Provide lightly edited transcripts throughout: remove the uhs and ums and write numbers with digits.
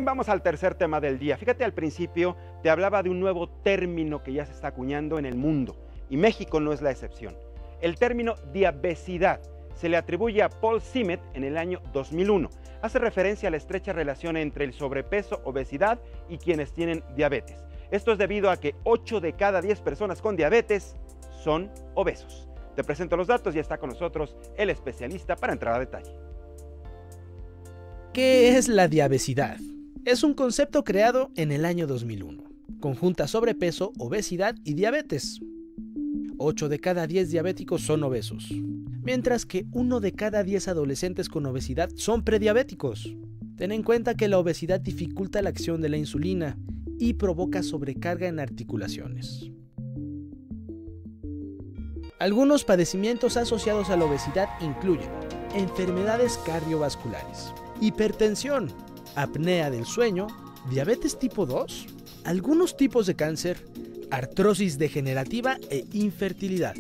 Vamos al tercer tema del día. Fíjate, al principio te hablaba de un nuevo término que ya se está acuñando en el mundo, y México no es la excepción. El término diabesidad se le atribuye a Paul Szimet en el año 2001. Hace referencia a la estrecha relación entre el sobrepeso, obesidad y quienes tienen diabetes. Esto es debido a que 8 de cada 10 personas con diabetes son obesos. Te presento los datos y está con nosotros el especialista para entrar a detalle. ¿Qué es la diabesidad? Es un concepto creado en el año 2001. Conjunta sobrepeso, obesidad y diabetes. 8 de cada 10 diabéticos son obesos, mientras que 1 de cada 10 adolescentes con obesidad son prediabéticos. Ten en cuenta que la obesidad dificulta la acción de la insulina y provoca sobrecarga en articulaciones. Algunos padecimientos asociados a la obesidad incluyen enfermedades cardiovasculares, hipertensión, apnea del sueño, diabetes tipo 2, algunos tipos de cáncer, artrosis degenerativa e infertilidad.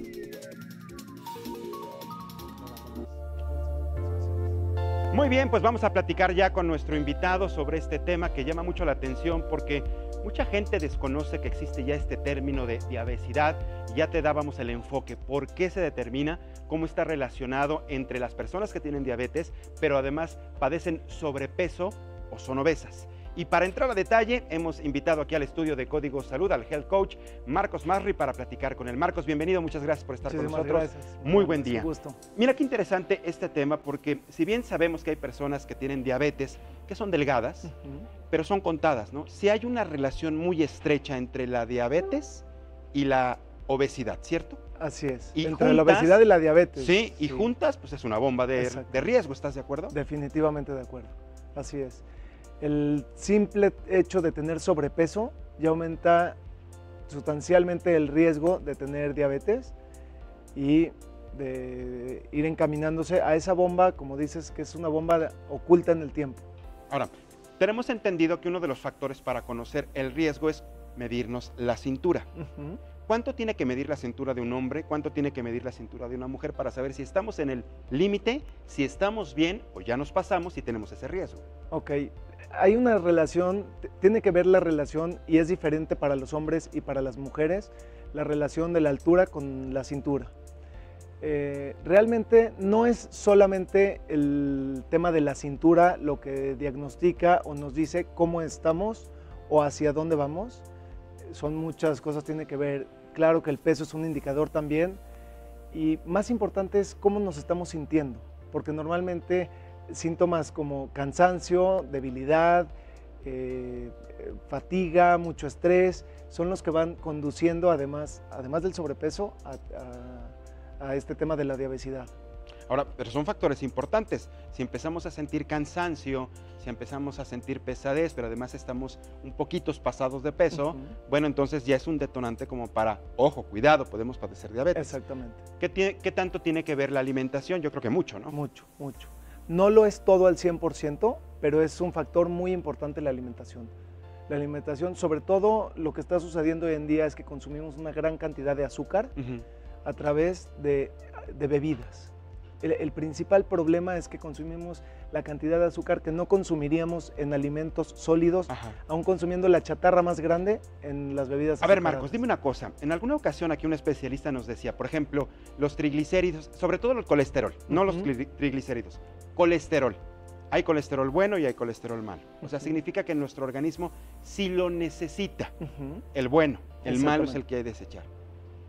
Muy bien, pues vamos a platicar ya con nuestro invitado sobre este tema que llama mucho la atención porque mucha gente desconoce que existe ya este término de diabesidad y ya te dábamos el enfoque, por qué se determina, cómo está relacionado entre las personas que tienen diabetes, pero además padecen sobrepeso o son obesas. Y para entrar a detalle, hemos invitado aquí al estudio de Código Salud al Health Coach Marcos Masri para platicar con él. Marcos, bienvenido, muchas gracias por estar con nosotros. Gracias. Muy buen día. Un gusto. Mira qué interesante este tema porque si bien sabemos que hay personas que tienen diabetes, que son delgadas, pero son contadas, ¿no? Si hay una relación muy estrecha entre la diabetes y la obesidad, ¿cierto? Así es, Y entre la obesidad y la diabetes. Sí, y juntas, pues es una bomba de riesgo, ¿estás de acuerdo? Definitivamente de acuerdo, así es. El simple hecho de tener sobrepeso ya aumenta sustancialmente el riesgo de tener diabetes y de ir encaminándose a esa bomba, como dices, que es una bomba oculta en el tiempo. Ahora, tenemos entendido que uno de los factores para conocer el riesgo es medirnos la cintura. ¿Cuánto tiene que medir la cintura de un hombre? ¿Cuánto tiene que medir la cintura de una mujer para saber si estamos en el límite, si estamos bien o ya nos pasamos y tenemos ese riesgo? Ok, hay una relación, tiene que ver la relación y es diferente para los hombres y para las mujeres, la relación de la altura con la cintura. Realmente no es solamente el tema de la cintura lo que diagnostica o nos dice cómo estamos o hacia dónde vamos. Son muchas cosas, tiene que ver, claro que el peso es un indicador también y más importante es cómo nos estamos sintiendo, porque normalmente síntomas como cansancio, debilidad, fatiga, mucho estrés, son los que van conduciendo además del sobrepeso a este tema de la diabesidad. Ahora, pero son factores importantes. Si empezamos a sentir cansancio, si empezamos a sentir pesadez, pero además estamos un poquito pasados de peso, bueno, entonces ya es un detonante como para, ojo, cuidado, podemos padecer diabetes. Exactamente. ¿Qué tanto tiene que ver la alimentación? Yo creo que mucho, ¿no? Mucho, mucho. No lo es todo al 100%, pero es un factor muy importante la alimentación. La alimentación, sobre todo lo que está sucediendo hoy en día es que consumimos una gran cantidad de azúcar a través de bebidas. El principal problema es que consumimos la cantidad de azúcar que no consumiríamos en alimentos sólidos, aún consumiendo la chatarra más grande en las bebidas. A ver, Marcos, dime una cosa. En alguna ocasión aquí un especialista nos decía, por ejemplo, los triglicéridos, sobre todo el colesterol, no los triglicéridos, colesterol. Hay colesterol bueno y hay colesterol malo. O sea, significa que nuestro organismo sí lo necesita. El bueno, el malo es el que hay que desechar.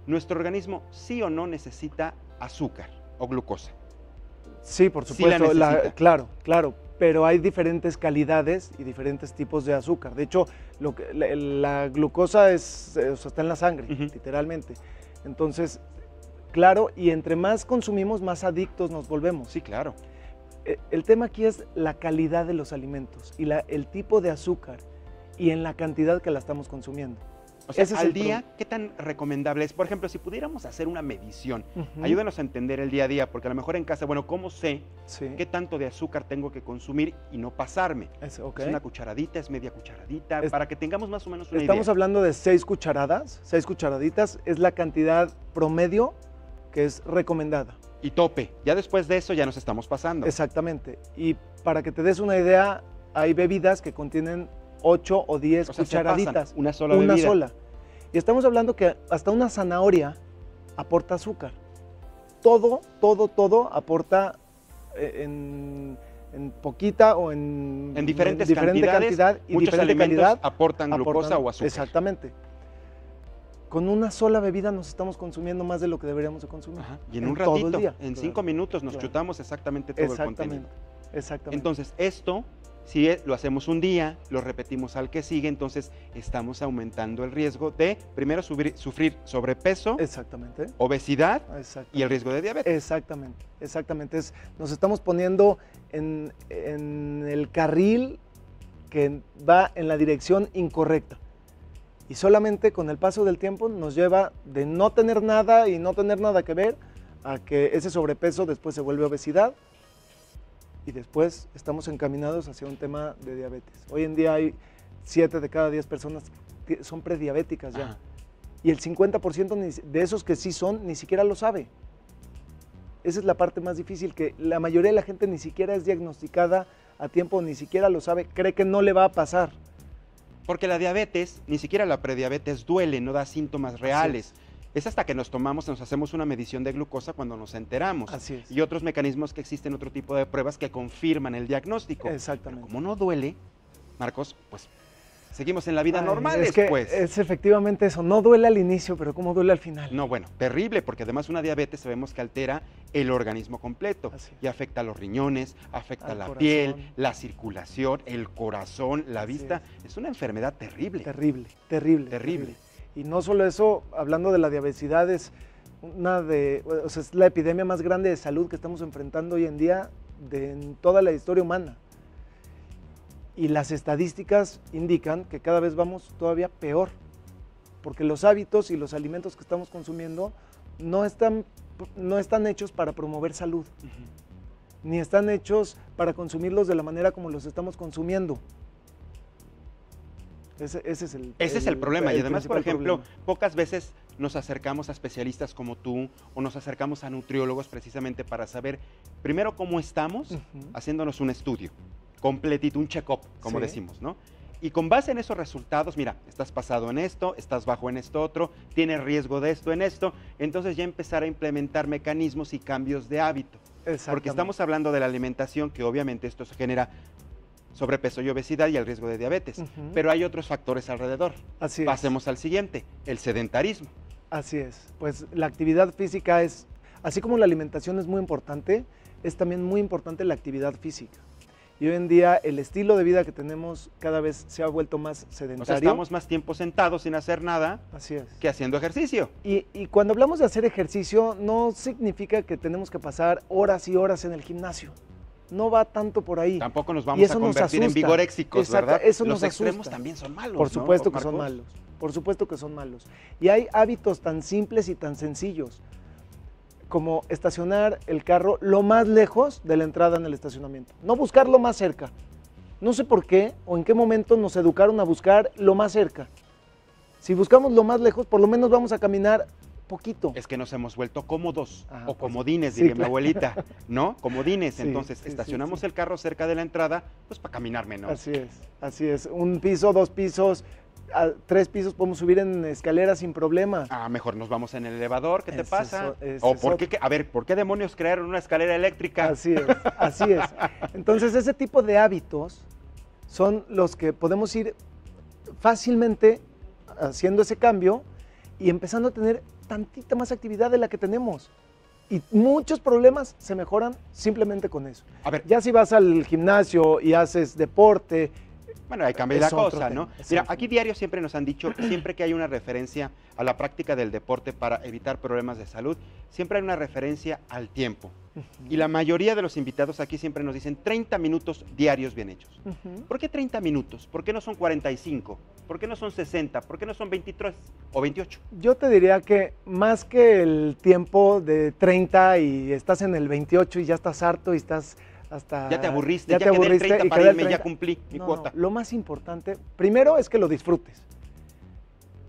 Nuestro organismo sí o no necesita azúcar o glucosa. Sí, por supuesto, claro, pero hay diferentes calidades y diferentes tipos de azúcar. De hecho, la glucosa está en la sangre, literalmente. Entonces, claro, y entre más consumimos, más adictos nos volvemos. Sí, claro. El tema aquí es la calidad de los alimentos y el tipo de azúcar y en la cantidad que la estamos consumiendo. O sea, al día, ¿qué tan recomendable es? Por ejemplo, si pudiéramos hacer una medición, ayúdanos a entender el día a día, porque a lo mejor en casa, bueno, ¿cómo sé qué tanto de azúcar tengo que consumir y no pasarme? ¿Es una cucharadita, es media cucharadita? Para que tengamos más o menos una idea. Estamos hablando de 6 cucharadas, 6 cucharaditas es la cantidad promedio que es recomendada. Y tope, ya después de eso ya nos estamos pasando. Exactamente, y para que te des una idea, hay bebidas que contienen 8 o 10 O sea, se cucharaditas. pasan, una sola bebida. Sola. Y estamos hablando que hasta una zanahoria aporta azúcar. Todo aporta en poquita o en diferentes diferente cantidades, cantidad y muchos diferente alimentos calidad aportan glucosa o azúcar. Exactamente. Con una sola bebida nos estamos consumiendo más de lo que deberíamos de consumir. Ajá. Y en un todo ratito, el día. en Claro. 5 minutos nos Claro. chutamos exactamente todo el contenido. Exactamente. Entonces, esto, si lo hacemos un día, lo repetimos al que sigue, entonces estamos aumentando el riesgo de, primero, sufrir sobrepeso, Exactamente. obesidad Exactamente. y el riesgo de diabetes. Exactamente. Nos estamos poniendo en el carril que va en la dirección incorrecta. Y solamente con el paso del tiempo nos lleva de no tener nada y no tener nada que ver a que ese sobrepeso después se vuelve obesidad y después estamos encaminados hacia un tema de diabetes. Hoy en día hay 7 de cada 10 personas que son prediabéticas ya. Ajá. Y el 50% de esos que sí son ni siquiera lo sabe. Esa es la parte más difícil, que la mayoría de la gente ni siquiera es diagnosticada a tiempo, ni siquiera lo sabe, cree que no le va a pasar. Porque la diabetes, ni siquiera la prediabetes duele, no da síntomas reales. Es hasta que nos hacemos una medición de glucosa cuando nos enteramos. Así es. Y otros mecanismos que existen, otro tipo de pruebas que confirman el diagnóstico. Exactamente. Pero como no duele, Marcos, pues seguimos en la vida Ay, normal es que después. es efectivamente eso, no duele al inicio, pero cómo duele al final. No, bueno, terrible, porque además una diabetes sabemos que altera el organismo completo Así es. y afecta a los riñones, afecta Al la corazón. piel, la circulación, el corazón, la Así vista. Es una enfermedad terrible. Terrible. Y no solo eso, hablando de la diabetes, es es la epidemia más grande de salud que estamos enfrentando hoy en día en toda la historia humana. Y las estadísticas indican que cada vez vamos todavía peor, porque los hábitos y los alimentos que estamos consumiendo no están hechos para promover salud, ni están hechos para consumirlos de la manera como los estamos consumiendo. Ese es el problema. Y además, por principal ejemplo, problema. pocas veces nos acercamos a especialistas como tú o nos acercamos a nutriólogos precisamente para saber primero cómo estamos, haciéndonos un estudio completito, un check-up, como Sí. decimos, ¿no? Y con base en esos resultados, mira, estás pasado en esto, estás bajo en esto otro, tienes riesgo de esto en esto, entonces ya empezar a implementar mecanismos y cambios de hábito. Porque Exactamente. estamos hablando de la alimentación, que obviamente esto se genera sobrepeso y obesidad y el riesgo de diabetes. Pero hay otros factores alrededor. Así es. Pasemos al siguiente, el sedentarismo. Así es. Pues la actividad física es, así como la alimentación es muy importante, es también muy importante la actividad física. Y hoy en día el estilo de vida que tenemos cada vez se ha vuelto más sedentario. O sea, estamos más tiempo sentados sin hacer nada Así es. que haciendo ejercicio. Y cuando hablamos de hacer ejercicio, no significa que tenemos que pasar horas y horas en el gimnasio. No va tanto por ahí. Tampoco nos Y vamos a eso nos convertir en asusta. vigoréxicos, Exacto, ¿verdad? eso Los nos extremos asusta. también son malos, Por supuesto ¿no, que son Marcos? malos. Por supuesto que son malos. Y hay hábitos tan simples y tan sencillos como estacionar el carro lo más lejos de la entrada en el estacionamiento. No buscarlo más cerca. No sé por qué o en qué momento nos educaron a buscar lo más cerca. Si buscamos lo más lejos, por lo menos vamos a caminar poquito. Es que nos hemos vuelto cómodos Ajá, o pues, comodines, sí, diría mi claro. abuelita, ¿no? Comodines. Sí, Entonces, sí, estacionamos sí. el carro cerca de la entrada, pues para caminar menos. Así es, así es. Un piso, 2 pisos, 3 pisos podemos subir en escalera sin problema. Ah, mejor nos vamos en el elevador, ¿qué te Ese pasa? es O ¿por otro. qué? A ver, ¿por qué demonios crearon una escalera eléctrica? Así es, así es. Entonces ese tipo de hábitos son los que podemos ir fácilmente haciendo ese cambio y empezando a tener tantita más actividad de la que tenemos. Y muchos problemas se mejoran simplemente con eso. A ver, Ya si vas al gimnasio y haces deporte, bueno, ahí cambia la es otro cosa, tema, ¿no? es Mira, otro aquí tema. diario siempre nos han dicho que siempre que hay una referencia a la práctica del deporte para evitar problemas de salud, siempre hay una referencia al tiempo. Y la mayoría de los invitados aquí siempre nos dicen 30 minutos diarios bien hechos. ¿Por qué 30 minutos? ¿Por qué no son 45? ¿Por qué no son 60? ¿Por qué no son 23 o 28? Yo te diría que más que el tiempo de 30 y estás en el 28 y ya estás harto y estás hasta... Ya te aburriste, ya ya te quedé el aburriste 30 y para queda el irme, ya 30. cumplí mi No, cuota. no, lo más importante, primero es que lo disfrutes.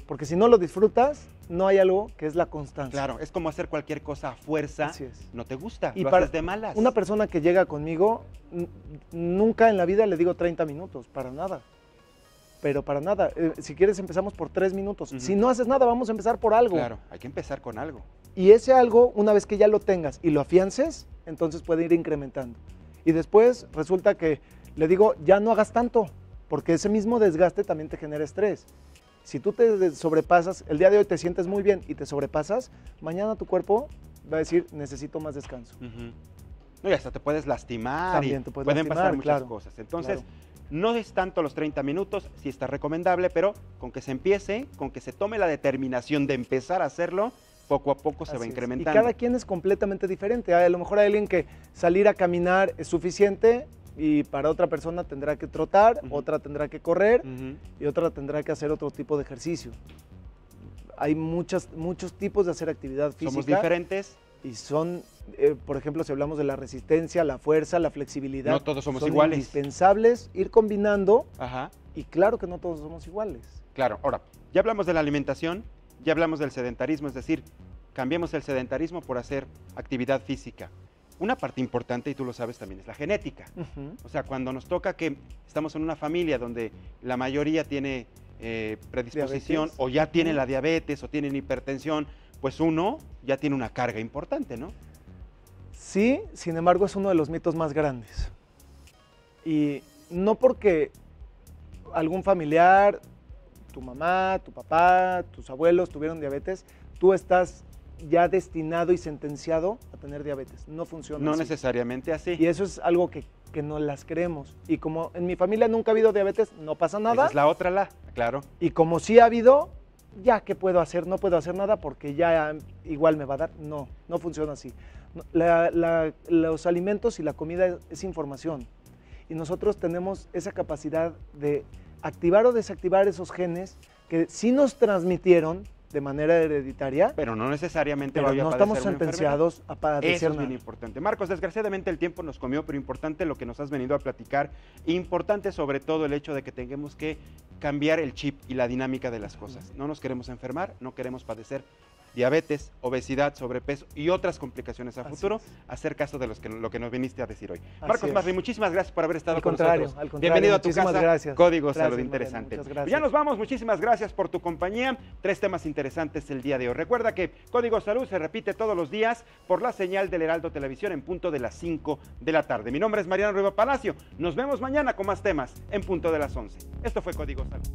Porque si no lo disfrutas, no hay algo que es la constancia. Claro, es como hacer cualquier cosa a fuerza, Así es. no te gusta, Y lo para haces de malas. una persona que llega conmigo, nunca en la vida le digo 30 minutos, para nada. Pero para nada. Si quieres empezamos por 3 minutos. Si no haces nada, vamos a empezar por algo. Claro, hay que empezar con algo. Y ese algo, una vez que ya lo tengas y lo afiances, entonces puede ir incrementando. Y después resulta que le digo, ya no hagas tanto, porque ese mismo desgaste también te genera estrés. Si tú te sobrepasas, el día de hoy te sientes muy bien y te sobrepasas, mañana tu cuerpo va a decir, necesito más descanso. No, y hasta te puedes lastimar. También y te puedes pueden lastimar, pasar muchas claro, cosas. Entonces, claro. no es tanto los 30 minutos, sí está recomendable, pero con que se empiece, con que se tome la determinación de empezar a hacerlo, poco a poco se va Así es. incrementando. Y cada quien es completamente diferente. A lo mejor hay alguien que salir a caminar es suficiente y para otra persona tendrá que trotar, otra tendrá que correr y otra tendrá que hacer otro tipo de ejercicio. Hay muchos tipos de hacer actividad física. Somos diferentes. Y son, por ejemplo, si hablamos de la resistencia, la fuerza, la flexibilidad. No todos somos son iguales. Indispensables ir combinando. Ajá. Y claro que no todos somos iguales. Claro, ahora, ya hablamos de la alimentación, ya hablamos del sedentarismo, es decir, cambiemos el sedentarismo por hacer actividad física. Una parte importante, y tú lo sabes también, es la genética. O sea, cuando nos toca que estamos en una familia donde la mayoría tiene predisposición Diabetes. o ya tiene la diabetes o tienen hipertensión, pues uno ya tiene una carga importante, ¿no? Sí, sin embargo es uno de los mitos más grandes. Y no porque algún familiar, tu mamá, tu papá, tus abuelos tuvieron diabetes, tú estás ya destinado y sentenciado a tener diabetes. No funciona No así. necesariamente así. Y eso es algo que no las creemos. Y como en mi familia nunca ha habido diabetes, no pasa nada. Esa es la otra, claro. Y como sí ha habido, ya, ¿qué puedo hacer? No puedo hacer nada porque ya igual me va a dar. No, no funciona así. Los alimentos y la comida es información. Y nosotros tenemos esa capacidad de activar o desactivar esos genes que sí nos transmitieron de manera hereditaria, pero no necesariamente pero voy a no padecer estamos una sentenciados a padecer Eso es nada. bien importante. Marcos, desgraciadamente el tiempo nos comió, pero importante lo que nos has venido a platicar. Importante sobre todo el hecho de que tengamos que cambiar el chip y la dinámica de las cosas. No nos queremos enfermar, no queremos padecer diabetes, obesidad, sobrepeso y otras complicaciones a Así futuro. es. Hacer caso de lo que nos viniste a decir hoy. Así Marcos es. Marri, muchísimas gracias por haber estado Al con contrario, nosotros. al contrario. Bienvenido a tu Muchísimas casa. gracias. Código Gracias, Salud, Mariano, interesante. muchas gracias. Ya nos vamos, muchísimas gracias por tu compañía. 3 temas interesantes el día de hoy. Recuerda que Código Salud se repite todos los días por la señal del Heraldo Televisión en punto de las 5 de la tarde. Mi nombre es Mariano Riva Palacio. Nos vemos mañana con más temas en punto de las 11. Esto fue Código Salud.